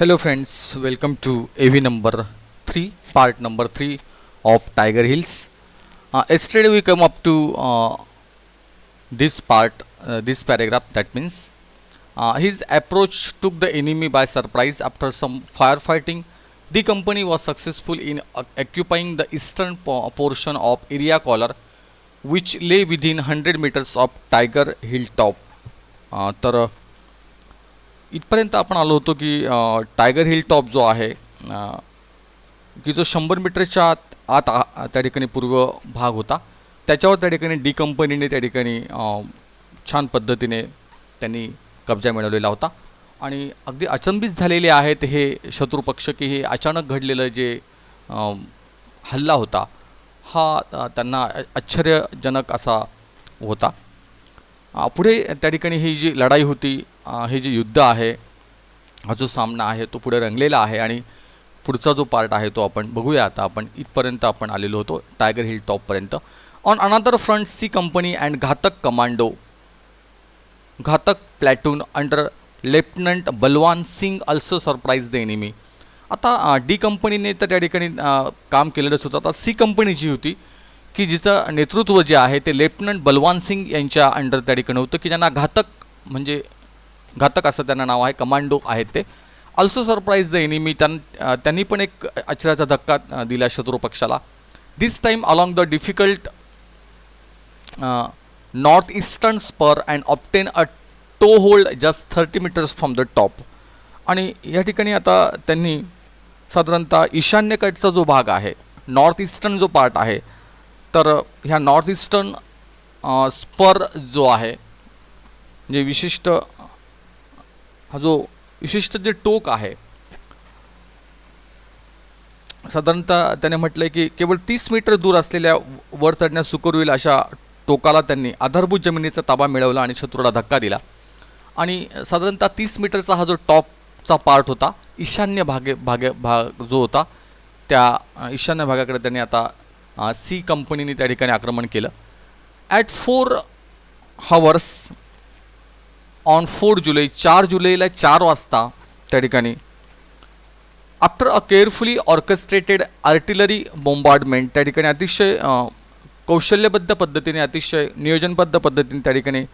Hello friends, welcome to AV number 3, part number 3 of Tiger Hills. Yesterday we come up to this part, this paragraph, that means his approach took the enemy by surprise. After some firefighting, the company was successful in occupying the eastern portion of area collar, which lay within 100 meters of Tiger Hill top. तर इथपर्यंत आपण आलो होतो की tiger Hill top जो आहे की जो 100 मीटरच्या आत त्या ठिकाणी पूर्व भाग होता, त्याच्यावर त्या ठिकाणी डी कंपनीने त्या ठिकाणी छान पद्धतीने त्यांनी कब्जा मिळवलेला होता. आणि अगदी अचंबित झालेले आहेत हे शत्रुपक्ष की हे अचानक घडलेलं जे हल्ला होता हा त्यांना आश्चर्यजनक असा होता. पुढे त्या ठिकाणी ही जी लढाई होती, हे जे युद्ध आहे, हा जो सामना आहे तो पुढे रंगलेला आहे. आणि पुढचा जो पार्ट आहे तो आपण बघूया. आता आपण इथपर्यंत आपण आलेलो होतो टायगर हिल टॉपपर्यंत. On another front C company and Ghatak platoon under lieutenant Balwan Singh also surprise the enemy. आता डी कंपनीने तर त्या ठिकाणी काम केलेलंच होतं. आता सी कंपनी जी होती की जिचं नेतृत्व जे आहे ते लेफ्टनंट बलवान सिंग यांच्या अंडर त्या ठिकाणी होतं, की ज्यांना घातक असं त्यांना नाव आहे, कमांडो आहेत ते. अल्सो सरप्राईज द एनिमी, त्यांनी पण एक आश्चर्याचा धक्का दिला शत्रुपक्षाला. This time along the difficult north eastern spur and obtain a toe hold just 30 meters from the top. आणि या ठिकाणी आता त्यांनी साधारणतः ईशान्येकडचा जो भाग आहे, नॉर्थ ईस्टर्न जो पार्ट आहे, तर ह्या नॉर्थ ईस्टर्न स्पर जो आहे, म्हणजे विशिष्ट जे टोक आहे, साधारणतः त्याने म्हटलं की केवळ 30 मीटर दूर असलेल्या वर चढण्यास सुकर होईल अशा टोकाला त्यांनी आधारभूत जमिनीचा ताबा मिळवला आणि शत्रूला धक्का दिला. आणि साधारणतः 30 मीटरचा हा जो टॉपचा पार्ट होता, ईशान्य भाग जो होता, त्या ईशान्य भागाकडे त्यांनी आता सी कंपनीने त्या ठिकाणी आक्रमण केलं. ॲट 4 hours ऑन 4 जुलै, 4 जुलैला 4 वाजता त्या ठिकाणी after a carefully orchestrated artillery bombardment, त्या ठिकाणी अतिशय कौशल्यबद्ध पद्धतीने, अतिशय नियोजनबद्ध पद्धतीने त्या ठिकाणी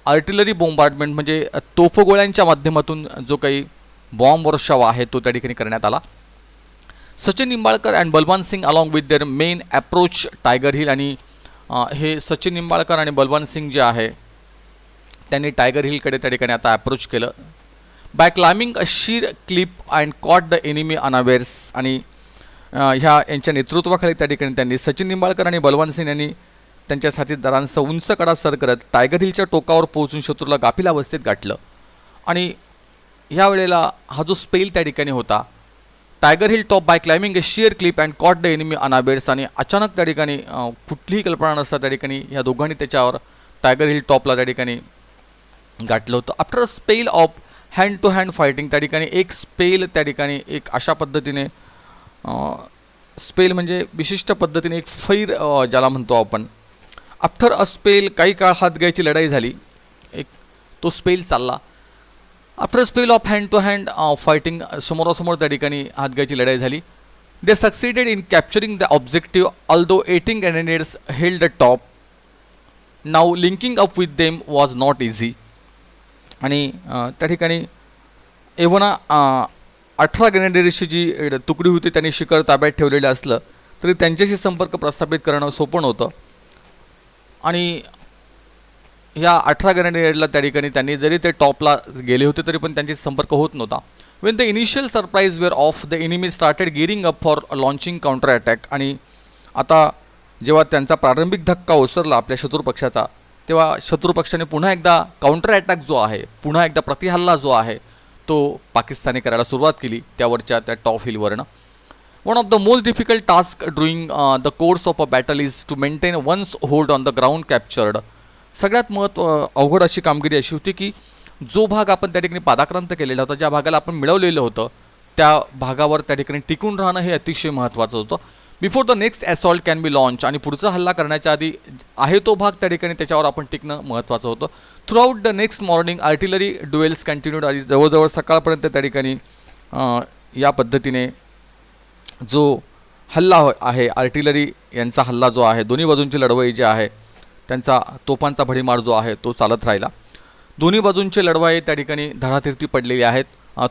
आर्टिलरी बॉम्बार्डमेंट म्हणजे तोफगोळ्यांच्या माध्यमातून जो काही बॉम्ब वर्षाव आहे तो त्या ठिकाणी करण्यात आला. Sachin Nimbalkar and Balwan Singh along with their main approach Tiger Hill. आणि हे सचिन निंबाळकर आणि बलवान सिंग जे आहे त्यांनी टायगर हिलकडे त्या ठिकाणी आता अप्रोच केलं. Bye climbing a sheer cliff and caught the enemy unawares. आणि यांच्या नेतृत्वाखाली त्या ठिकाणी त्यांनी सचिन निंबाळकर आणि बलवान सिंग यांनी त्यांच्या साथीदारांसह उंच कडा सर करत टायगर हिलच्या टोकावर पोहोचून शत्रूला गाफील अवस्थेत गाठलं. आणि ह्या वेळेला हा जो स्पेल त्या ठिकाणी होता, Tiger Hill top by climbing a sheer cliff and caught the enemy unawares. आणि अचानक त्या ठिकाणी कुठलीही कल्पना नसता त्या ठिकाणी ह्या दोघांनी त्याच्यावर टायगर हिल टॉपला त्या ठिकाणी गाठलं होतं. After a spell of hand to hand fighting, त्या ठिकाणी एक स्पेल त्या ठिकाणी एक अशा पद्धतीने, स्पेल म्हणजे विशिष्ट पद्धतीने एक फैर ज्याला म्हणतो आपण. आफ्टर अ स्पेल, काही काळ हातगायची लढाई झाली, एक तो स्पेल चालला. After spell of hand to hand fighting, समोरासमोर त्या ठिकाणी हातगायची लढाई झाली. They succeeded in capturing the objective although 18 grenadiers held the top. Now linking up with them was not easy. आणि त्या ठिकाणी एवढा 18 ग्रेनेडियर्सची जी तुकडी होती त्यांनी शिखर ताब्यात ठेवलेलं असलं तरी त्यांच्याशी संपर्क प्रस्थापित करणं सोपं नव्हतं. आणि ह्या 18 ग्रेनेडियरला त्या ठिकाणी त्यांनी जरी ते टॉपला गेले होते तरी पण त्यांची संपर्क होत नव्हता. When the initial surprise were off the enemy started gearing up for launching counter attack. आणि आता जेव्हा त्यांचा प्रारंभिक धक्का ओसरला आपल्या शत्रुपक्षाचा, तेव्हा शत्रुपक्षाने पुन्हा एकदा काउंटर अटॅक जो आहे, पुन्हा एकदा प्रतिहल्ला जो आहे तो पाकिस्तानी करायला सुरुवात केली त्यावरच्या त्या टॉप हिलवरनं. One of the most difficult task during the course of a battle is to maintain once hold on the ground captured. सगळ्यात अवघड अशी कामगिरी अशी होती की जो भाग आपण त्या ठिकाणी पादाक्रांत केलेला होता, ज्या भागाला आपण मिळवलेलं होतं, त्या भागावर त्या ठिकाणी टिकून राहणं हे अतिशय महत्त्वाचं होतं. Before the next assault can be launch, आणि पुढचा हल्ला करण्याच्या आधी आहे तो भाग त्या ठिकाणी त्याच्यावर आपण टिकणं महत्त्वाचं होतं. Throughout the next morning artillery duels continued. आणि जवळजवळ सकाळपर्यंत त्या ठिकाणी या पद्धतीने जो हल्ला आहे, आर्टिलरी यांचा हल्ला जो आहे, दोन्ही बाजूंची लढवई जी आहे, त्यांचा तोफांचा भडीमार जो आहे तो चालत राहिला. दोन्ही बाजूंचे लढवाई त्या ठिकाणी धडाधीरती पडलेली आहेत.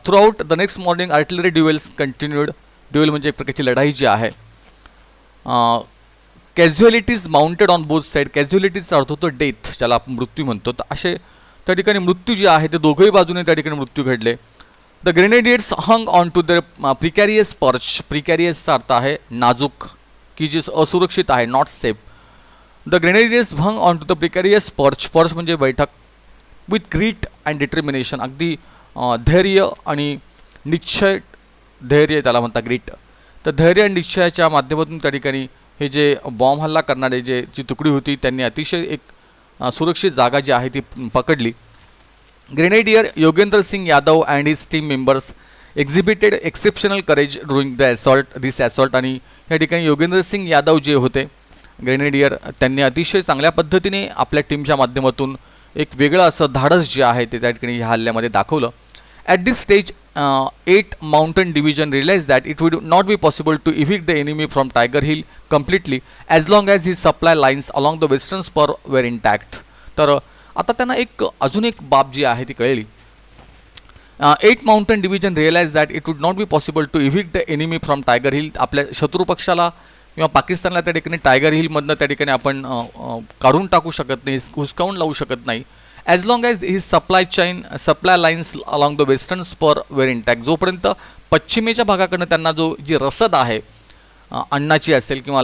Throughout the next morning artillery duels continued. Duel म्हणजे एक प्रकारची लढाई जी आहे. Casualties mounted on both side. कॅज्युअलिटीजचा अर्थ होतो डेथ, ज्याला आपण मृत्यू म्हणतो. तर असे त्या ठिकाणी मृत्यू जे आहे ते दोघंही बाजूने त्या ठिकाणी मृत्यू घडले. The grenadiers hung on to the precarious perch. प्रिकॅरियसचा अर्थ आहे नाजूक, की जे असुरक्षित आहे, not safe. The grenadiers hung on to the precarious perch. Perch म्हणजे बैठक. With grit and determination. अगदी धैर्य आणि निश्चय, धैर्य त्याला म्हणतात ग्रीट. तर धैर्य आणि निश्चयाच्या माध्यमातून त्या ठिकाणी हे जे बॉम्ब हल्ला करणारे जी तुकडी होती त्यांनी अतिशय एक सुरक्षित जागा जी आहे ती पकडली. Grenadier Yogendra Singh Yadav and his team members exhibited exceptional courage during this assault. आणि या ठिकाणी योगेंद्र सिंग यादव जे होते ग्रेनेडियर, त्यांनी अतिशय चांगल्या पद्धतीने आपल्या टीमच्या माध्यमातून एक वेगळं असं धाडस जे आहे ते त्या ठिकाणी ह्या हल्ल्यामध्ये दाखवलं. At this stage 8 mountain division realise that it would not be possible to evict the enemy from Tiger Hill completely as long as his supply lines along the western spur were intact. तर आता त्यांना अजून एक बाब जी आहे ती कळली. 8 mountain division realise that it would not be possible to evict the enemy from Tiger Hill. आपल्या शत्रुपक्षाला किंवा पाकिस्तानला त्या ठिकाणी टायगर हिलमधनं त्या ठिकाणी आपण काढून टाकू शकत नाही, हुसकावून लावू शकत नाही. As long as his supply lines along the western spur were intact. जोपर्यंत पश्चिमेच्या भागाकडनं त्यांना जी रसद आहे अन्नाची असेल किंवा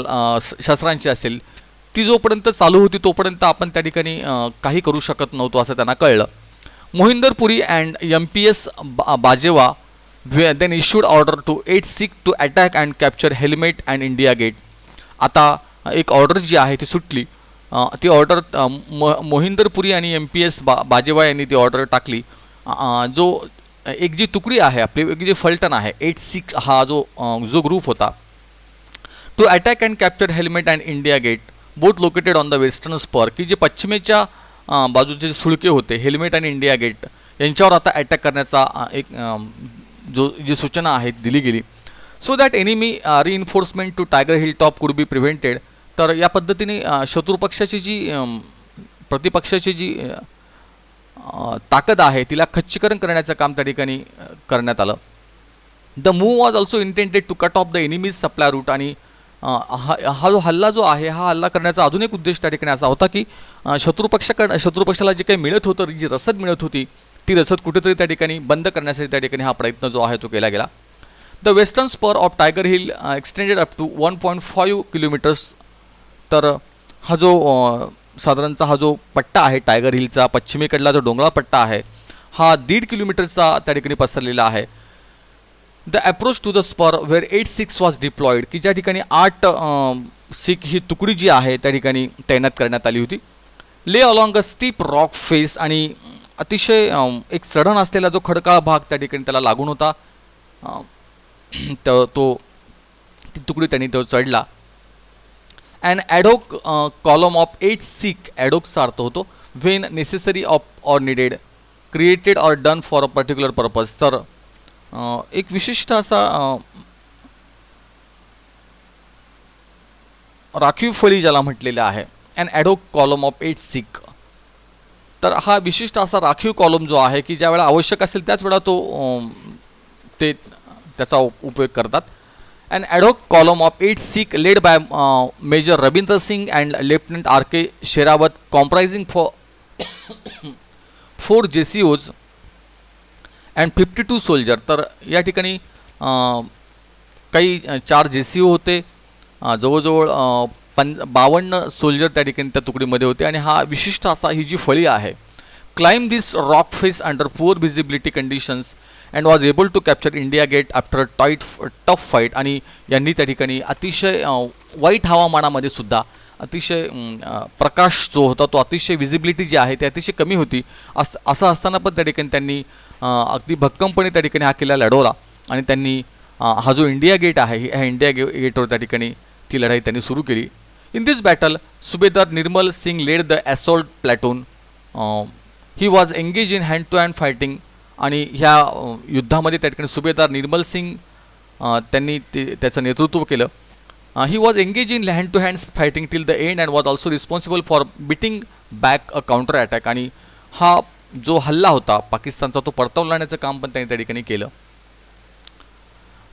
शस्त्रांची असेल, ती जोपर्यंत चालू होती तोपर्यंत आपण त्या ठिकाणी काही करू शकत नव्हतो असं त्यांना कळलं. Mohinder Puri and MPS Bajwa then issued order to 8 Sikh to attack and capture Helmet and India Gate. आता एक ऑर्डर जी आहे ती सुटली. ती ऑर्डर मोहिंदर पुरी आणि MPS बाजेवा यांनी ती ऑर्डर टाकली. एक जी तुकडी आहे आपली, एक जे फलटण आहे 8 Sikh हा जो ग्रुप होता, to attack and capture Helmet and India Gate both located on the western spur. की जे पश्चिमेच्या बाजूचे सुळके होते, हेल्मेट आणि इंडिया गेट, यांच्यावर आता अटॅक करण्याचा जी सूचना आहे दिली गेली. So that enemy reinforcement to Tiger Hill top could be prevented. तर या पद्धतीने शत्रुपक्षाची प्रतिपक्षाची जी ताकद आहे तिला खच्चीकरण करण्याचं काम त्या ठिकाणी करण्यात आलं. The move was also intended to cut off the enemy's supply route. आणि हा जो हल्ला जो आहे हा हल्ला करण्याचा अजून एक उद्देश त्या ठिकाणी असा होता की शत्रुपक्षाला जे काही मिळत होतं, जी रसद मिळत होती, ती रसद कुठेतरी त्या ठिकाणी बंद करण्यासाठी त्या ठिकाणी हा प्रयत्न जो आहे तो केला गेला. The western spur of Tiger Hill extended up to 1.5 kilometres. तर हा जो साधारणतः हा जो पट्टा आहे टायगर हिलचा, पश्चिमेकडला जो डोंगराळ पट्टा आहे हा 1.5 किलोमीटरचा त्या ठिकाणी पसरलेला आहे. The approach to the spur where 8 Sikhs was deployed. की ज्या ठिकाणी 8 सिख ही तुकडी जी आहे त्या ठिकाणी तैनात करण्यात आली होती. ले along a steep rock face. आणि अतिशय एक चढण असलेला जो खडकाळ भाग त्या ठिकाणी त्याला लागून होता, ती तुकडी त्यांनी तो चढला. And ad hoc column of 8 Sikh. ॲडोकचा अर्थ होतो when necessary or needed, created or done for a particular purpose. तर एक विशिष्ट असा राखीव फळी ज्याला म्हटलेलं आहे, and ad hoc column of 8 Sikh. तर हा विशिष्ट असा राखीव कॉलम जो आहे की ज्या वेळा आवश्यक असेल त्याच वेळा त्याचा उपयोग करतात. And ad hoc column of 8 Sikh led by major Ravinder Singh and lieutenant RK Sherawat, comprising 4 JCOs and 52 soldier. तर या ठिकाणी काही 4 JCO होते, जवळजवळ 52 सोल्जर त्या ठिकाणी त्या तुकडीमध्ये होते. आणि हा विशिष्ट असा ही जी फळी आहे, climb this rock face under poor visibility conditions and was able to capture India Gate after tough fight. आणि यांनी त्या ठिकाणी अतिशय वाईट हवामानामध्ये सुद्धा अतिशय प्रकाश जो होता तो अतिशय व्हिजिबिलिटी जी आहे ती अतिशय कमी होती, असं असताना पण त्या ठिकाणी त्यांनी अगदी भक्कमपणे त्या ठिकाणी हा किल्ला लढवला. आणि त्यांनी हा जो इंडिया गेट आहे ह्या इंडिया गेटवर त्या ठिकाणी ती लढाई त्यांनी सुरू केली. In this battle subedar Nirmal Singh led the assault platoon. He was engaged in hand to hand fighting आणि ह्या युद्धामध्ये त्या ठिकाणी सुभेदार निर्मल सिंग त्यांनी त्याचं नेतृत्व केलं. ही was engaged in hand two hands fighting till the end and was also responsible for beating back a counter attack. आणि हा जो हल्ला होता पाकिस्तानचा तो परतावून लावण्याचं काम पण त्यांनी त्या ठिकाणी केलं.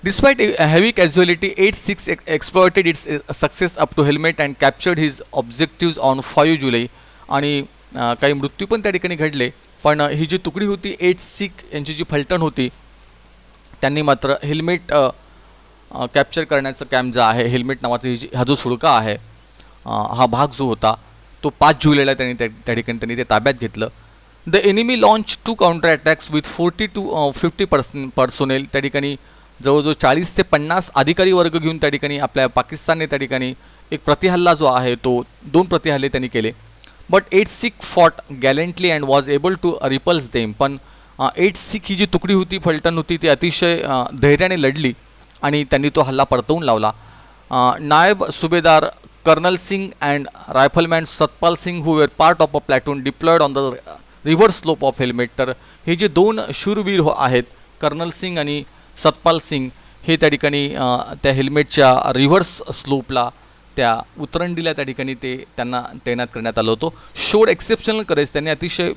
Despite a heavy casualty, 8-6 exploited its success up to helmet and captured his objectives on 5 जुलै. आणि काही मृत्यू पण त्या ठिकाणी घडले, पण ही जी तुकडी होती 8-6 यांची जी फलटण होती त्यांनी मात्र हेल्मेट कॅप्चर करण्याचं कॅम्प जो आहे, हेल्मेट नावाचा हा जो सुडका आहे, हा भाग जो होता तो 5 जुलैला त्यांनी त्या ठिकाणी त्यांनी ते ताब्यात घेतलं. The enemy launch 2 counter attacks with 40 to 50 personnel. त्या ठिकाणी जवळजवळ 40 ते 50 अधिकारी वर्ग घेऊन त्या ठिकाणी आपल्या पाकिस्तानने त्या ठिकाणी एक प्रतिहल्ला जो आहे तो 2 प्रतिहल्ले त्यांनी केले. But 8-6 fought gallantly and was able to repulse them. पण 8-6 ही जी तुकडी होती, फलटण होती, ती अतिशय धैर्याने लढली आणि त्यांनी तो हल्ला परतवून लावला. Naib subedar Karnail Singh and rifleman Satpal Singh who were part of a platoon deployed on the river slope of Helmet. तर हे जे 2 शूरवीर आहेत, कर्नल सिंग आणि सतपाल सिंग, हे त्या ठिकाणी त्या हेल्मेटच्या रिव्हर्स स्लोपला त्या उतरंडीला त्या ठिकाणी त्यांना तैनात करण्यात आलं होतं. Showed exceptional courage. त्यांनी अतिशय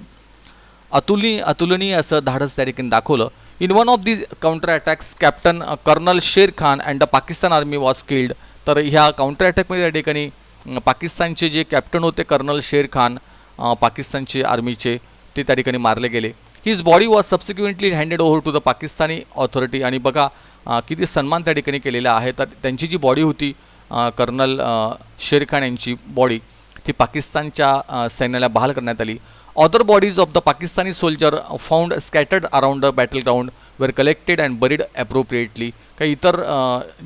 अतुलनीय असं धाडस त्या ठिकाणी दाखवलं. In one of the counter attacks captain Karnal Sher Khan and the Pakistan army was killed. तर ह्या काउंटर अटॅकमध्ये त्या ठिकाणी पाकिस्तानचे जे कॅप्टन होते कर्नल शेर खान, पाकिस्तानचे आर्मीचे, ते त्या ठिकाणी मारले गेले. His body was subsequently handed over to the Pakistani authority. आणि बघा किती सन्मान त्या ठिकाणी केलेला आहे. तर त्यांची जी बॉडी होती कर्नल शेर खान यांची बॉडी, ती पाकिस्तानच्या सैन्याला बहाल करण्यात आली. Other bodies of the Pakistani soldier found scattered around the battle ground were collected and buried appropriately. काही इतर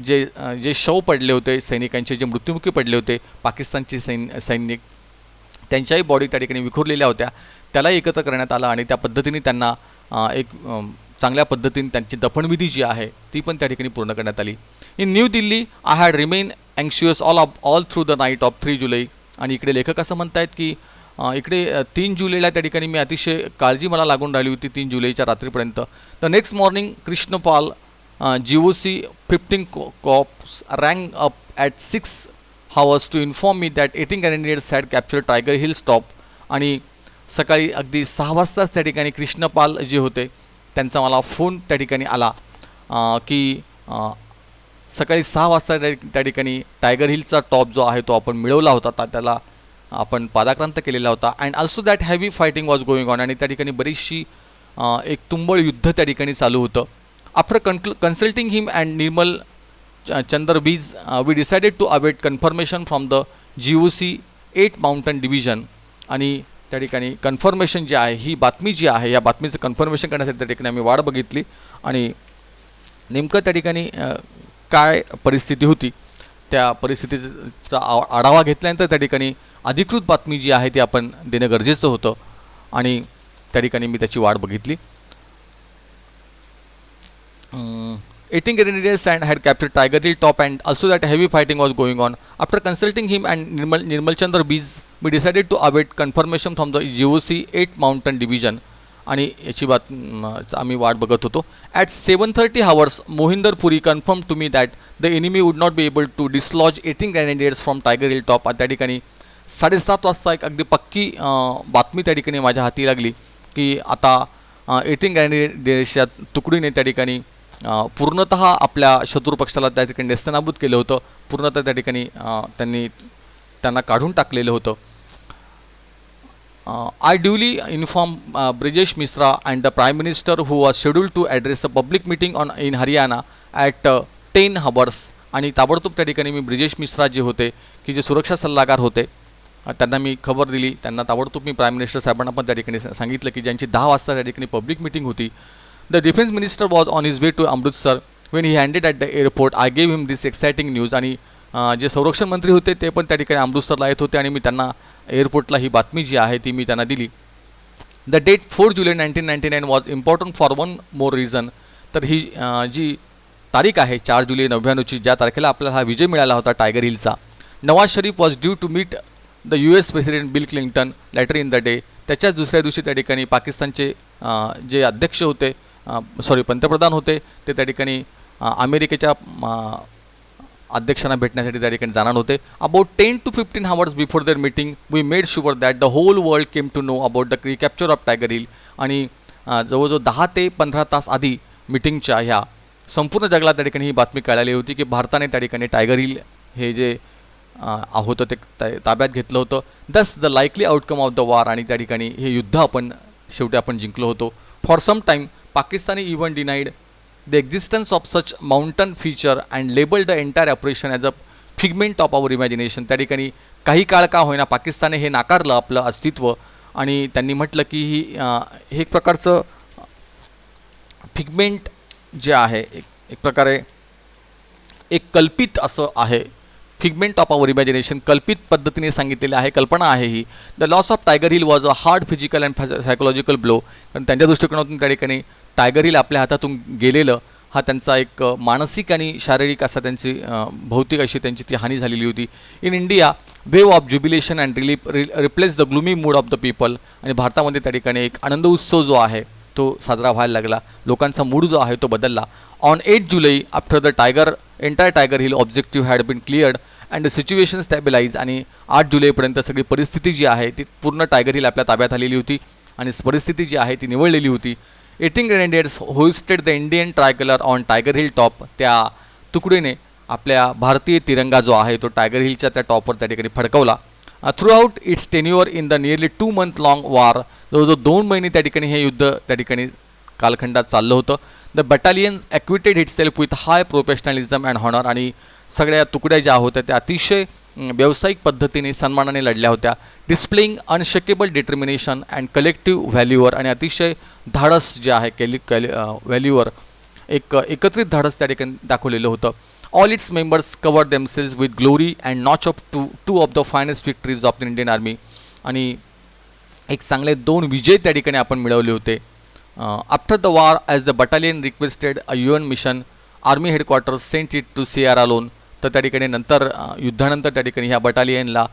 जे शव पडले होते सैनिकांचे, जे मृत्युमुखी पडले होते पाकिस्तानचे सैनिक, त्यांच्याही बॉडी त्या ठिकाणी विखुरलेल्या होत्या, त्याला एकत्र करण्यात आलं आणि त्या पद्धतीने त्यांना एक चांगल्या पद्धतीने त्यांची दफनविधी जी आहे ती पण त्या ठिकाणी पूर्ण करण्यात आली. In New Delhi I had remain anxious all through the night of 3 July. आणि इकडे लेखक असं म्हणतायत की इकडे 3 जुलैला त्या ठिकाणी मी अतिशय काळजी मला लागून राहिली होती 3 जुलैच्या रात्रीपर्यंत. The next morning Krishnapal GOC 15 corps rang up at 6 hours to inform me that 18 Grenadiers had captured tiger hill stop. आणि सकाळी अगदी 6 वाजताच त्या ठिकाणी कृष्णपाल जे होते त्यांचा मला फोन त्या ठिकाणी आला की सकाळी 6 वाजता त्या ठिकाणी टायगर हिलचा टॉप जो आहे तो आपण मिळवला होता, त्याला आपण पादाक्रांत केलेला होता. And also that heavy fighting was going on. आणि त्या ठिकाणी बरीचशी एक तुंबळ युद्ध त्या ठिकाणी चालू होतं. After consulting him and Nirmal Chandra Vij we decided to await confirmation from the GOC 8 mountain division. आणि त्या ठिकाणी कन्फर्मेशन जी आहे, ही बातमी जी आहे, या बातमीचं कन्फर्मेशन करण्यासाठी त्या ठिकाणी आम्ही वाट बघितली आणि नेमकं त्या ठिकाणी काय परिस्थिती होती त्या परिस्थितीचा आढावा घेतल्यानंतर त्या ठिकाणी अधिकृत बातमी जी आहे ती आपण देणं गरजेचं होतं आणि त्या ठिकाणी मी त्याची वाट बघितली. 18 Grenadiers had captured Tiger Hill top and also that heavy fighting was going on. After consulting him and Nirmal Chandra Bees, we decided to await confirmation from the GOC 8 Mountain Division. आणि याची बात आम्ही वाट बघत होतो. At 7:30 hours, Mohinder Puri confirmed to me that the enemy would not be able to dislodge 18 Grenadiers from Tiger Hill top. त्या ठिकाणी 7:30 वाजता एक अगदी पक्की बातमी त्या ठिकाणी माझ्या हाती लागली की आता 18 ग्रेनेडियर्सच्या तुकडीने त्या ठिकाणी पूर्णतः आपल्या शत्रुपक्षाला त्या ठिकाणी नेस्तनाबूत केलं होतं. पूर्णतः त्या ठिकाणी त्यांना काढून टाकलेलं होतं. I duly informed Brijesh Misra and the Prime Minister who was scheduled to address a public meeting in Haryana at 10 hours. आणि ताबडतोब त्या ठिकाणी मी ब्रिजेश मिश्रा जे होते की जे सुरक्षा सल्लागार होते त्यांना मी खबर दिली. त्यांना ताबडतोब मी प्राईम मिनिस्टर साहेबांना पण त्या ठिकाणी सांगितलं की ज्यांची 10 वाजता त्या ठिकाणी पब्लिक मीटिंग होती. The defence minister was on his way to Amritsar when he handed at the airport. I gave him this exciting news. आणि जे संरक्षण मंत्री होते ते पण त्या ठिकाणी अमृतसरला येत होते आणि मी त्यांना एअरपोर्टला ही बातमी जी आहे ती मी त्यांना दिली. द डेट 4 जुलै 1999 was important for one more reason. तर ही जी तारीख आहे 4 जुलै 1999ची, ज्या तारखेला आपल्याला हा विजय मिळाला होता टायगर हिलचा. Nawaz Sharif was due to meet the US president Bill Clinton later in the day. त्याच्याच दुसऱ्या दिवशी त्या ठिकाणी पाकिस्तानचे जे अध्यक्ष होते पंतप्रधान होते ते त्या ठिकाणी अमेरिकेच्या अध्यक्षांना भेटण्यासाठी त्या ठिकाणी जाणार होते. About 10 to 15 hours before their meeting we made sure that the whole world came to know about the recapture of Tiger Hill. आणि जवळजवळ 10 ते 15 तास आधी मीटिंगच्या ह्या संपूर्ण जगाला त्या ठिकाणी ही बातमी कळाली होती की भारताने त्या ठिकाणी टायगर हिल हे जे होतं ते ताब्यात घेतलं होतं. Thus the likely outcome of the war. आणि त्या ठिकाणी हे युद्ध शेवटी आपण जिंकलो होतो. For some time Pakistani even denied the existence of such mountain feature and labeled the entire operation as a figment of our imagination. त्या ठिकाणी काही काळ का होईना पाकिस्तानने हे नाकारलं आपलं अस्तित्व आणि त्यांनी म्हटलं की हे एक प्रकारचं फिगमेंट जे आहे एक प्रकारे एक कल्पित असं आहे. फिगमेंट ऑफ आवर इमॅजिनेशन कल्पित पद्धतीने सांगितलेलं आहे, कल्पना आहे ही. The loss of Tiger Hill was a hard physical and psychological blow. कारण त्यांच्या दृष्टिकोनातून त्या ठिकाणी टायगर हिल आपल्या हातातून गेलेलं हा त्यांचा एक मानसिक आणि शारीरिक असा त्यांची भौतिक अशी त्यांची ती हानी झालेली होती. In India wave of jubilation and replace the gloomy mood of the people. आणि भारतामध्ये त्या ठिकाणी एक आनंद उत्सव जो आहे तो साजरा व्हायला लागला, लोकांचा मूड जो आहे तो बदलला. On 8 July after the entire Tiger Hill objective had been cleared and the situation stabilise. आणि 8 जुलैपर्यंत सगळी परिस्थिती जी आहे ती पूर्ण टायगर हिल आपल्या ताब्यात आलेली होती आणि परिस्थिती जी आहे ती निवळलेली होती. 18 grenadiers hoisted the Indian tricolour on Tiger Hill top. त्या तुकडीने आपल्या भारतीय तिरंगा जो आहे तो टायगर हिलच्या त्या टॉपवर त्या ठिकाणी फडकवला. Through out it's tenure in the nearly 2 month long war. जवळजवळ 2 महिने त्या ठिकाणी हे युद्ध त्या ठिकाणी कालखंडात चाललं होतं. The battalion acquitted itself with high professionalism and honour. आणि सगळ्या तुकड्या ज्या होत्या त्या अतिशय व्यावसायिक पद्धतीने सन्मानाने लढल्या होत्या. डिस्प्लेइंग अनशकेबल डिटर्मिनेशन अँड कलेक्टिव्ह व्हॅल्यूवर. आणि अतिशय धाडस जे आहे व्हॅल्यूवर एकत्रित धाडस त्या ठिकाणी दाखवलेलं होतं. All its members cover themselves with glory and notch of two of the finest victories of the Indian army. आणि एक चांगले 2 विजय त्या ठिकाणी आपण मिळवले होते. After the war as the battalion requested a UN mission army headquarters sent it to Sierra Leone. तर त्या ठिकाणी नंतर युद्धानंतर त्या ठिकाणी ह्या बटालियनला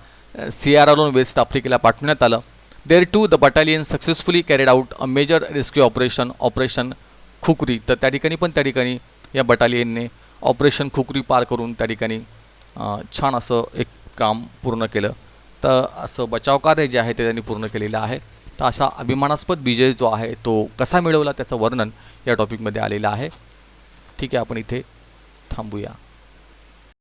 सिएरा लोन वेस्ट आफ्रिकेला पाठवण्यात आलं. There too the battalion successfully carried out a major rescue operation Khukri. तर त्या ठिकाणी पण त्या ठिकाणी या बटालियनने ऑपरेशन खुकरी पार करून त्या ठिकाणी छान असं एक काम पूर्ण केलं. तर असं बचावकार्य जे आहे ते त्यांनी पूर्ण केलेलं आहे. तर असा अभिमानास्पद विजय जो आहे तो कसा मिळवला त्याचं वर्णन या टॉपिकमध्ये आलेलं आहे. ठीक आहे, आपण इथे थांबूया.